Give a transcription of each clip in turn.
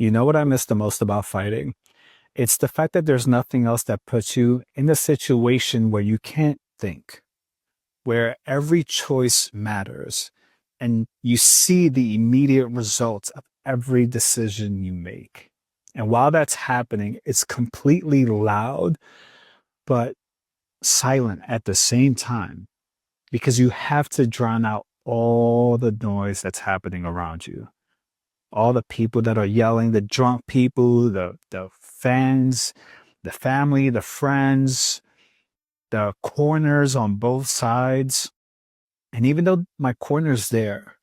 You know what I miss the most about fighting? It's the fact that there's nothing else that puts you in a situation where you can't think, where every choice matters, and you see the immediate results of every decision you make. And while that's happening, it's completely loud, but silent at the same time because you have to drown out all the noise that's happening around you. All the people that are yelling, the drunk people, the fans, the family, the friends, the corners on both sides. And even though my corner's there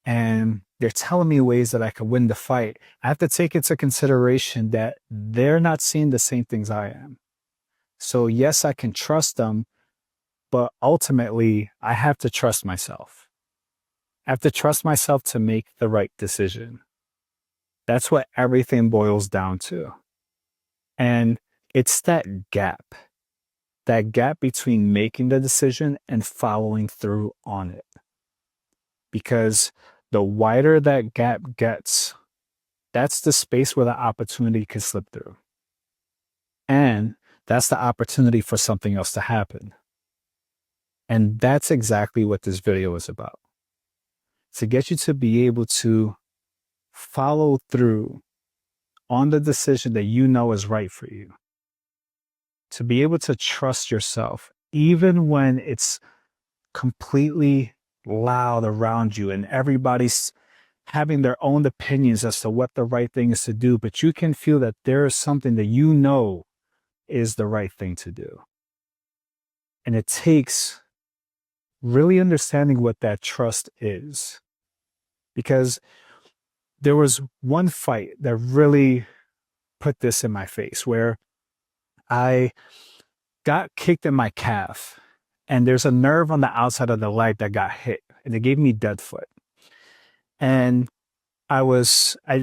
and they're telling me ways that I can win the fight, I have to take into consideration that they're not seeing the same things I am. So, yes, I can trust them, but ultimately, I have to trust myself. I have to trust myself to make the right decision. That's what everything boils down to. And it's that gap between making the decision and following through on it. Because the wider that gap gets, that's the space where the opportunity can slip through. And that's the opportunity for something else to happen. And that's exactly what this video is about. To get you to be able to follow through on the decision that you know is right for you. To be able to trust yourself, even when it's completely loud around you and everybody's having their own opinions as to what the right thing is to do, but you can feel that there is something that you know is the right thing to do. And it takes really understanding what that trust is. Because there was one fight that really put this in my face where I got kicked in my calf and there's a nerve on the outside of the leg that got hit and it gave me dead foot. And I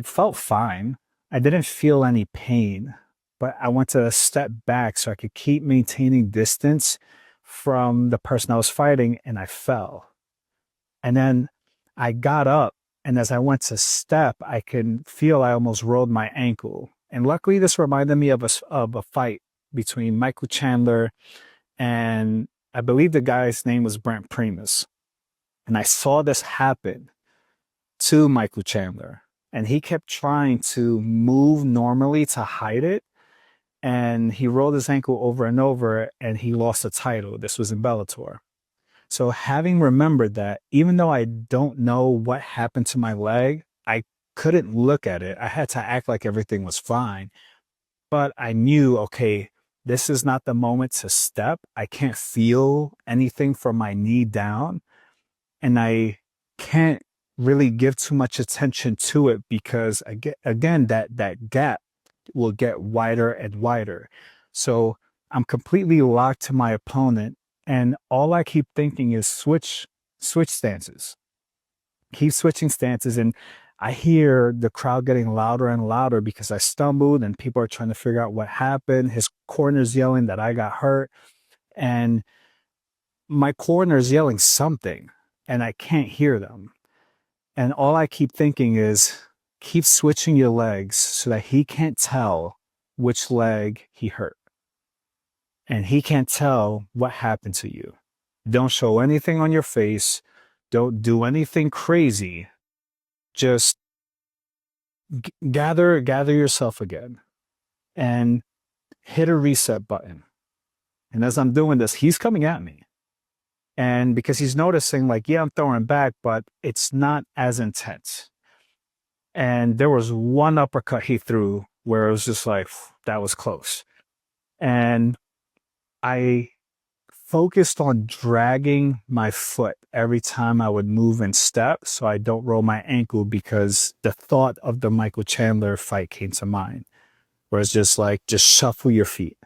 felt fine. I didn't feel any pain, but I went to step back so I could keep maintaining distance from the person I was fighting and I fell. And then I got up and as I went to step, I could feel I almost rolled my ankle. And luckily this reminded me of a fight between Michael Chandler and I believe the guy's name was Brent Primus. And I saw this happen to Michael Chandler. And he kept trying to move normally to hide it. And he rolled his ankle over and over and he lost the title. This was in Bellator. So having remembered that, even though I don't know what happened to my leg, I couldn't look at it. I had to act like everything was fine. But I knew, okay, this is not the moment to step. I can't feel anything from my knee down. And I can't really give too much attention to it because again, that gap will get wider and wider. So I'm completely locked to my opponent. And all I keep thinking is switch stances. Keep switching stances. And I hear the crowd getting louder and louder because I stumbled and people are trying to figure out what happened. His corner's yelling that I got hurt. And my corner's yelling something and I can't hear them. And all I keep thinking is keep switching your legs so that he can't tell which leg he hurt. And he can't tell what happened to you. Don't show anything on your face. Don't do anything crazy. Just gather yourself again and hit a reset button. And as I'm doing this, he's coming at me. And because he's noticing like, yeah, I'm throwing back, but it's not as intense. And there was one uppercut he threw where it was just like, that was close. And I focused on dragging my foot every time I would move and step so I don't roll my ankle because the thought of the Michael Chandler fight came to mind, where it's just like, just shuffle your feet.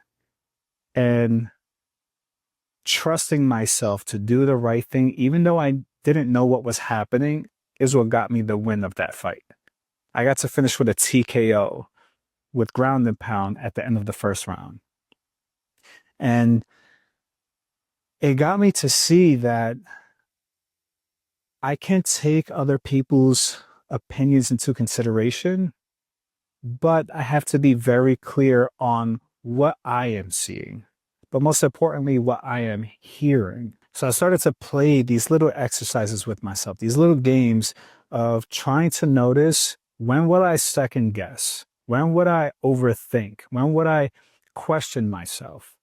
And trusting myself to do the right thing, even though I didn't know what was happening, is what got me the win of that fight. I got to finish with a TKO with ground and pound at the end of the first round. And it got me to see that I can take other people's opinions into consideration, but I have to be very clear on what I am seeing, but most importantly, what I am hearing. So I started to play these little exercises with myself, these little games of trying to notice, when would I second guess? When would I overthink? When would I question myself?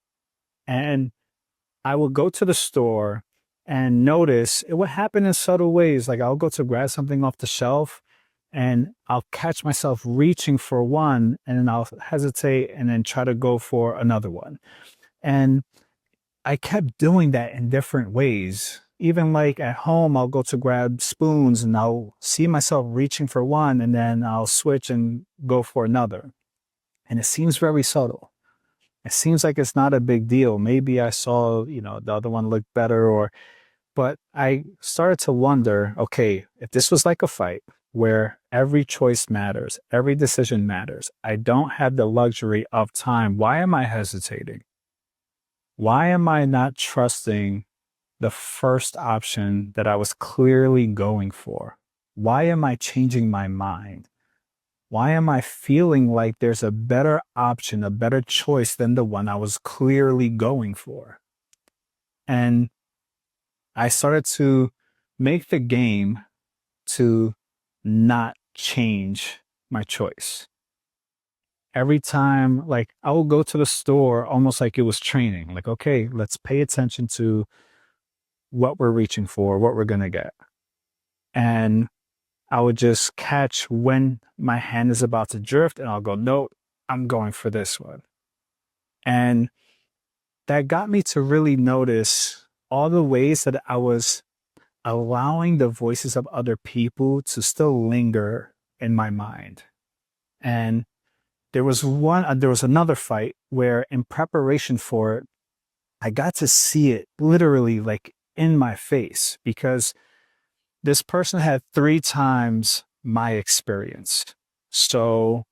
And I will go to the store and notice it would happen in subtle ways. Like I'll go to grab something off the shelf and I'll catch myself reaching for one and then I'll hesitate and then try to go for another one. And I kept doing that in different ways. Even like at home, I'll go to grab spoons and I'll see myself reaching for one and then I'll switch and go for another. And it seems very subtle. It seems like it's not a big deal. Maybe I saw, the other one looked better but I started to wonder, okay, if this was like a fight where every choice matters, every decision matters, I don't have the luxury of time. Why am I hesitating? Why am I not trusting the first option that I was clearly going for? Why am I changing my mind? Why am I feeling like there's a better option, a better choice than the one I was clearly going for? And I started to make the game to not change my choice. Every time, like I will go to the store almost like it was training. Like, okay, let's pay attention to what we're reaching for, what we're going to get. And I would just catch when my hand is about to drift and I'll go, no, I'm going for this one. And that got me to really notice all the ways that I was allowing the voices of other people to still linger in my mind. And there was another fight where in preparation for it, I got to see it literally like in my face because this person had 3 times my experience. So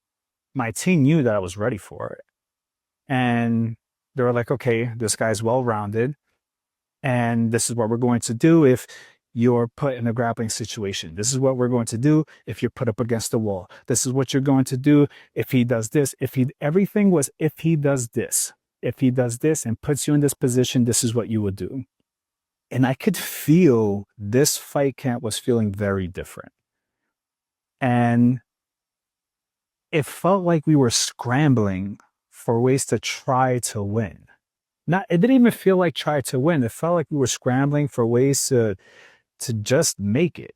my team knew that I was ready for it. And they were like, okay, this guy's well-rounded. And this is what we're going to do if you're put in a grappling situation. This is what we're going to do if you're put up against the wall. This is what you're going to do if he does this. Everything was if he does this. If he does this and puts you in this position, this is what you would do. And I could feel this fight camp was feeling very different. And it felt like we were scrambling for ways to try to win. It didn't even feel like try to win. It felt like we were scrambling for ways to just make it.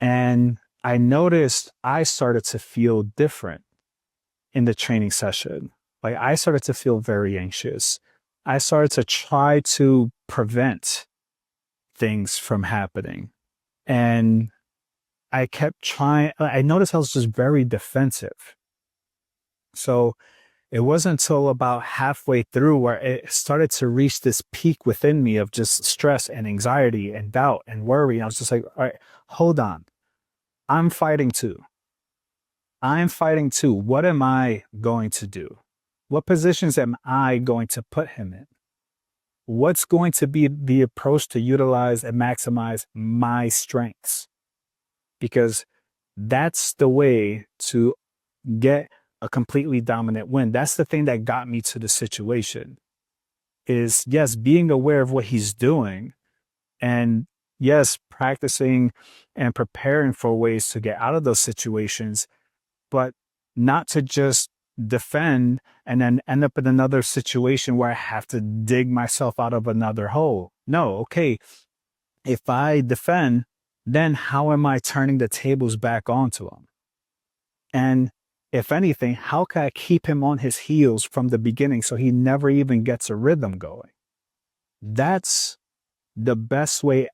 And I noticed I started to feel different in the training session. Like I started to feel very anxious. I started to try to prevent things from happening. And I kept trying. I noticed I was just very defensive. So it wasn't until about halfway through where it started to reach this peak within me of just stress and anxiety and doubt and worry. And I was just like, all right, hold on. I'm fighting too. I'm fighting too. What am I going to do? What positions am I going to put him in? What's going to be the approach to utilize and maximize my strengths? Because that's the way to get a completely dominant win. That's the thing that got me to the situation is yes, being aware of what he's doing and yes, practicing and preparing for ways to get out of those situations, but not to just defend and then end up in another situation where I have to dig myself out of another hole. No, okay. If I defend, then how am I turning the tables back onto him? And if anything, how can I keep him on his heels from the beginning so he never even gets a rhythm going? That's the best way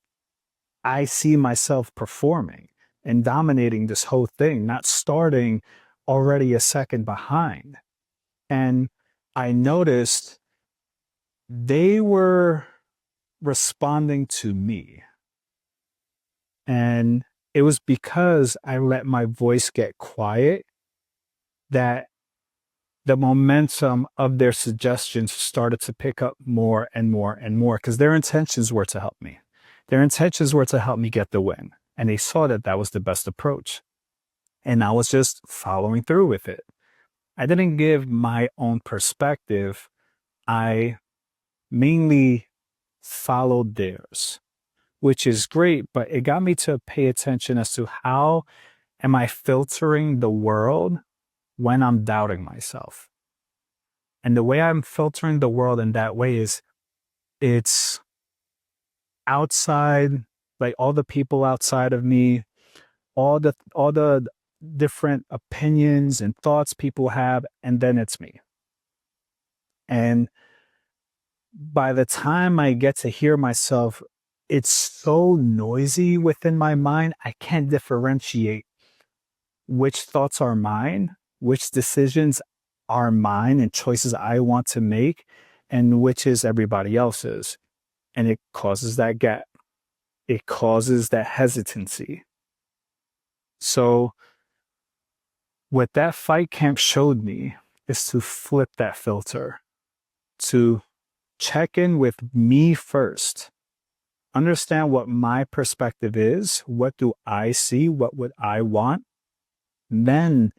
I see myself performing and dominating this whole thing, not starting already a second behind. And I noticed they were responding to me. And it was because I let my voice get quiet that the momentum of their suggestions started to pick up more and more and more because their intentions were to help me. Their intentions were to help me get the win. And they saw that that was the best approach. And I was just following through with it. I didn't give my own perspective. I mainly followed theirs, which is great, but it got me to pay attention as to how am I filtering the world when I'm doubting myself. And the way I'm filtering the world in that way is it's outside, like all the people outside of me, all the different opinions and thoughts people have, and then it's me. And by the time I get to hear myself, it's so noisy within my mind, I can't differentiate which thoughts are mine, which decisions are mine and choices I want to make, and which is everybody else's. And it causes that gap. It causes that hesitancy. So, what that fight camp showed me is to flip that filter, to check in with me first, understand what my perspective is, what do I see, what would I want, then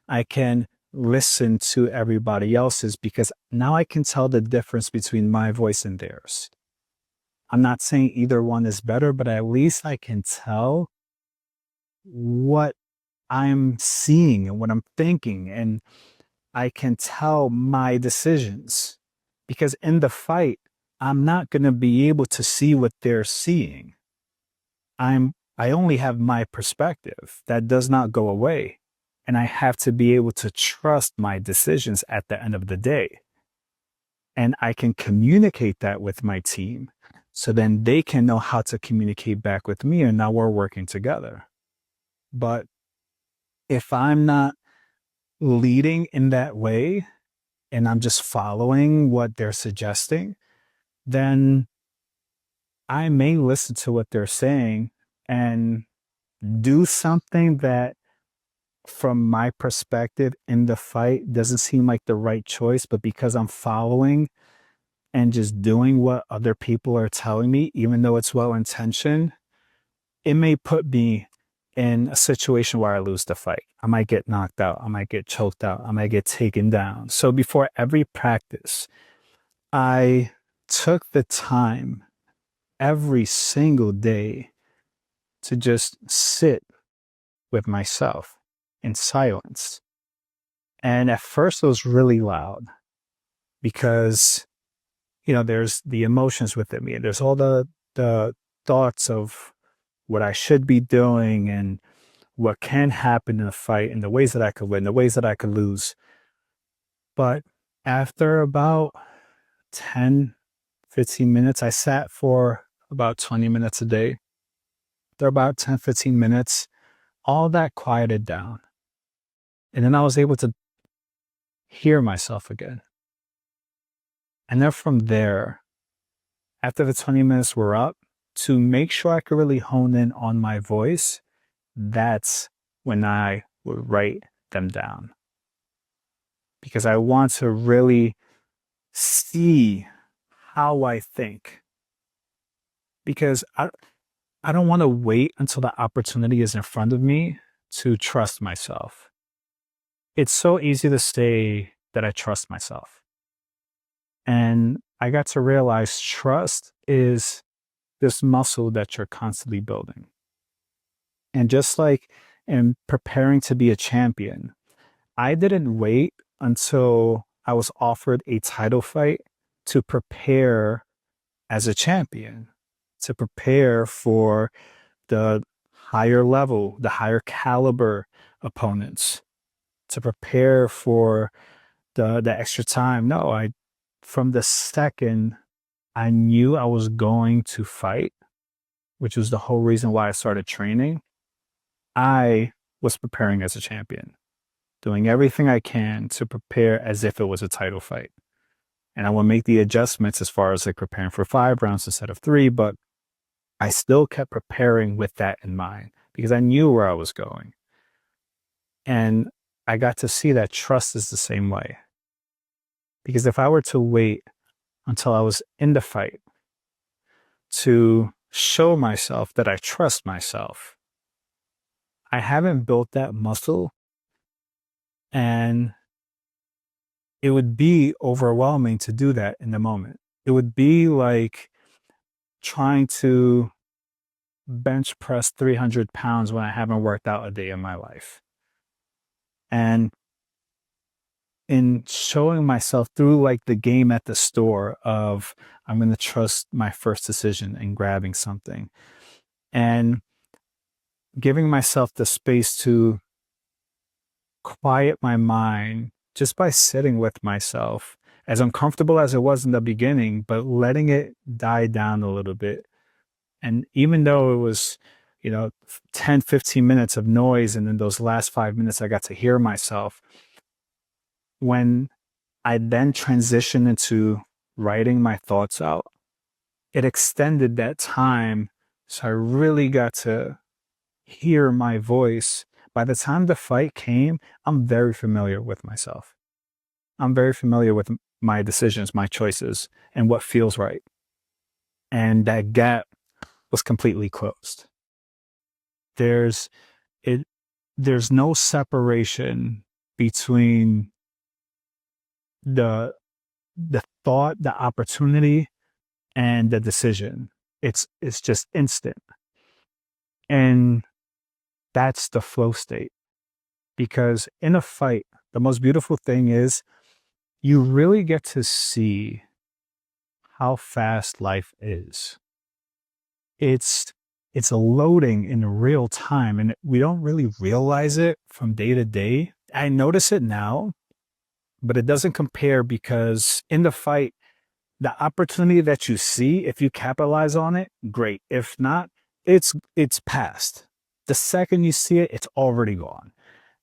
I can listen to everybody else's because now I can tell the difference between my voice and theirs. I'm not saying either one is better, but at least I can tell what I'm seeing and what I'm thinking, and I can tell my decisions. Because in the fight, I'm not going to be able to see what they're seeing. I only have my perspective. That does not go away. And I have to be able to trust my decisions at the end of the day. And I can communicate that with my team so then they can know how to communicate back with me, and now we're working together. But if I'm not leading in that way and I'm just following what they're suggesting, then I may listen to what they're saying and do something that, from my perspective in the fight, doesn't seem like the right choice. But because I'm following and just doing what other people are telling me, even though it's well intentioned, it may put me in a situation where I lose the fight. I might get knocked out. I might get choked out. I might get taken down. So before every practice, I took the time every single day to just sit with myself in silence. And at first it was really loud because, there's the emotions within me. There's all the thoughts of what I should be doing and what can happen in a fight and the ways that I could win, the ways that I could lose. But after about 10, 15 minutes, I sat for about 20 minutes a day. After about 10, 15 minutes, all that quieted down. And then I was able to hear myself again. And then from there, after the 20 minutes were up, to make sure I could really hone in on my voice, that's when I would write them down. Because I want to really see how I think. Because I don't want to wait until the opportunity is in front of me to trust myself. It's so easy to say that I trust myself. And I got to realize trust is this muscle that you're constantly building. And just like in preparing to be a champion, I didn't wait until I was offered a title fight to prepare as a champion, to prepare for the higher level, the higher caliber opponents, to prepare for the extra time. No, from the second I knew I was going to fight, which was the whole reason why I started training, I was preparing as a champion, doing everything I can to prepare as if it was a title fight. And I will make the adjustments as far as like preparing for 5 rounds instead of 3, but I still kept preparing with that in mind because I knew where I was going. And I got to see that trust is the same way. Because if I were to wait until I was in the fight to show myself that I trust myself, I haven't built that muscle, and it would be overwhelming to do that in the moment. It would be like trying to bench press 300 pounds when I haven't worked out a day in my life. And in showing myself through like the game at the store of I'm going to trust my first decision in grabbing something and giving myself the space to quiet my mind just by sitting with myself, as uncomfortable as it was in the beginning, but letting it die down a little bit. And even though it was, 10, 15 minutes of noise, and then those last 5 minutes, I got to hear myself. When I then transitioned into writing my thoughts out, it extended that time. So I really got to hear my voice. By the time the fight came, I'm very familiar with myself. I'm very familiar with my decisions, my choices, and what feels right. And that gap was completely closed. There's it there's no separation between the thought, the opportunity, and the decision. It's just instant. And that's the flow state. Because in a fight, the most beautiful thing is you really get to see how fast life is. It's it's a loading in real time, and we don't really realize it from day to day. I notice it now, but it doesn't compare, because in the fight, the opportunity that you see, if you capitalize on it, great. If not, it's past. The second you see it, it's already gone.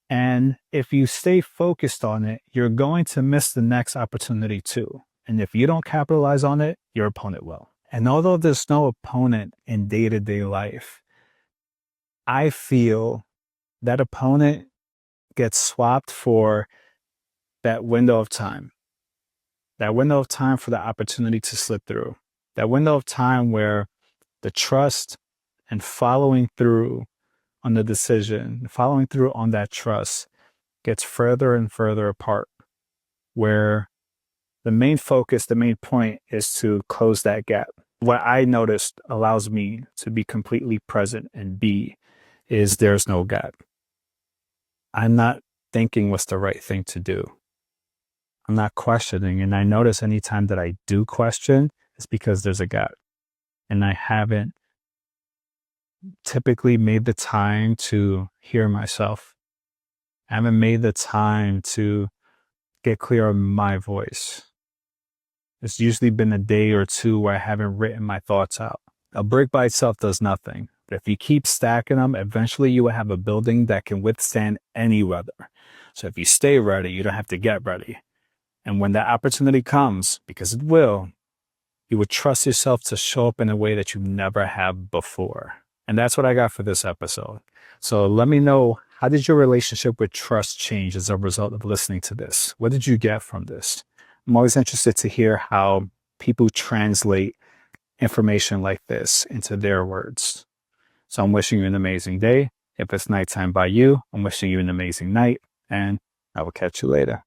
And if you stay focused on it, you're going to miss the next opportunity too. And if you don't capitalize on it, your opponent will. And although there's no opponent in day-to-day life, I feel that opponent gets swapped for that window of time. That window of time for the opportunity to slip through. That window of time where the trust and following through on the decision, following through on that trust gets further and further apart, where the main focus, the main point is to close that gap. What I noticed allows me to be completely present and be is there's no gap. I'm not thinking what's the right thing to do. I'm not questioning. And I notice anytime that I do question, it's because there's a gap. And I haven't typically made the time to hear myself. I haven't made the time to get clear on my voice. It's usually been a day or two where I haven't written my thoughts out. A brick by itself does nothing. But if you keep stacking them, eventually you will have a building that can withstand any weather. So if you stay ready, you don't have to get ready. And when that opportunity comes, because it will, you would trust yourself to show up in a way that you never have before. And that's what I got for this episode. So let me know, how did your relationship with trust change as a result of listening to this? What did you get from this? I'm always interested to hear how people translate information like this into their words. So I'm wishing you an amazing day. If it's nighttime by you, I'm wishing you an amazing night, and I will catch you later.